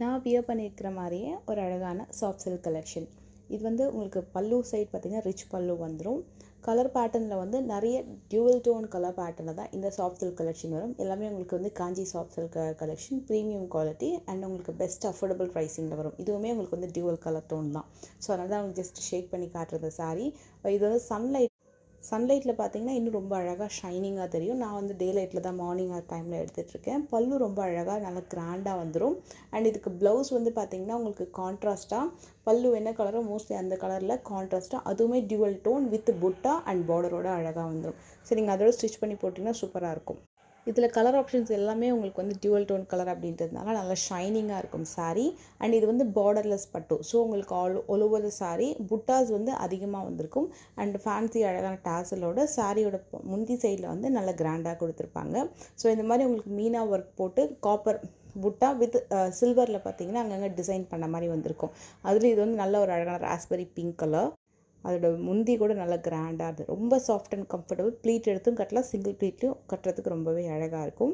நான் வியர் பண்ணியிருக்கிற மாதிரியே ஒரு அழகான சாஃப்ட் சில்க் கலெக்ஷன். இது வந்து உங்களுக்கு பல்லு சைட் பார்த்திங்கன்னா ரிச் பல்லு வந்துடும். கலர் பேட்டர்னில் வந்து நிறைய டியூவல் டோன் கலர் பேட்டர்னில் தான் இந்த சாஃப்ட் சில்க் கலெக்ஷன் வரும். எல்லாமே உங்களுக்கு வந்து Kanchi soft silk collection, premium quality and உங்களுக்கு பெஸ்ட் அஃபோர்டபுள் ப்ரைஸிங்கில் வரும். இதுவுமே உங்களுக்கு வந்து டியூவல் கலர் டோன் தான். ஸோ அதனால தான் உங்களுக்கு ஜஸ்ட் ஷேக் பண்ணி காட்டுறது சாரீ. இது வந்து சன்லைட்டில் பார்த்தீங்கன்னா இன்னும் ரொம்ப அழகாக ஷைனிங்காக தெரியும். நான் வந்து டே லைட்டில் தான் மார்னிங் டைமில் எடுத்துகிட்ருக்கேன். பல்லு ரொம்ப அழகாக நல்லா கிராண்டாக வந்துடும். அண்ட் இதுக்கு ப்ளவுஸ் வந்து பார்த்திங்கன்னா உங்களுக்கு கான்ட்ராஸ்ட்டாக பல்லு என்ன கலரோ மோஸ்ட்லி அந்த கலரில் கான்ட்ராஸ்ட்டாக, அதுவுமே டியூவல் டோன் வித் புட்டா அண்ட் பார்டரோட அழகாக வந்துடும். சரி, நீங்கள் அதோட ஸ்டிச் பண்ணி போட்டிங்கன்னா சூப்பராக இருக்கும். இதில் கலர் ஆப்ஷன்ஸ் எல்லாமே உங்களுக்கு வந்து டியூவல் டோன் கலர் அப்படின்றதுனால நல்லா ஷைனிங்காக இருக்கும் சாரீ. அண்ட் இது வந்து பார்டர்லெஸ் பட்டு. ஸோ உங்களுக்கு ஆல் ஓவர் த சாரீ புட்டாஸ் வந்து அதிகமாக வந்திருக்கும். அண்ட் ஃபேன்சி அழகான டாசலோட சாரியோட முந்தி சைடில் வந்து நல்ல கிராண்டாக கொடுத்துருப்பாங்க. ஸோ இந்த மாதிரி உங்களுக்கு மீனா ஒர்க் போட்டு காப்பர் புட்டா வித் சில்வரில் பார்த்தீங்கன்னா அங்கங்கே டிசைன் பண்ண மாதிரி வந்திருக்கும். அதில் இது வந்து நல்ல ஒரு அழகான ராஸ்பெரி பிங்க் கலர். அதோட முந்தி கூட நல்லா கிராண்டாக இருக்குது. ரொம்ப சாஃப்ட் அண்ட் கம்ஃபர்டபுள். ப்ளீட் எடுத்தும் கட்டலாம், சிங்கிள் ப்ளீட்லையும் கட்டுறதுக்கு ரொம்பவே அழகாக இருக்கும்.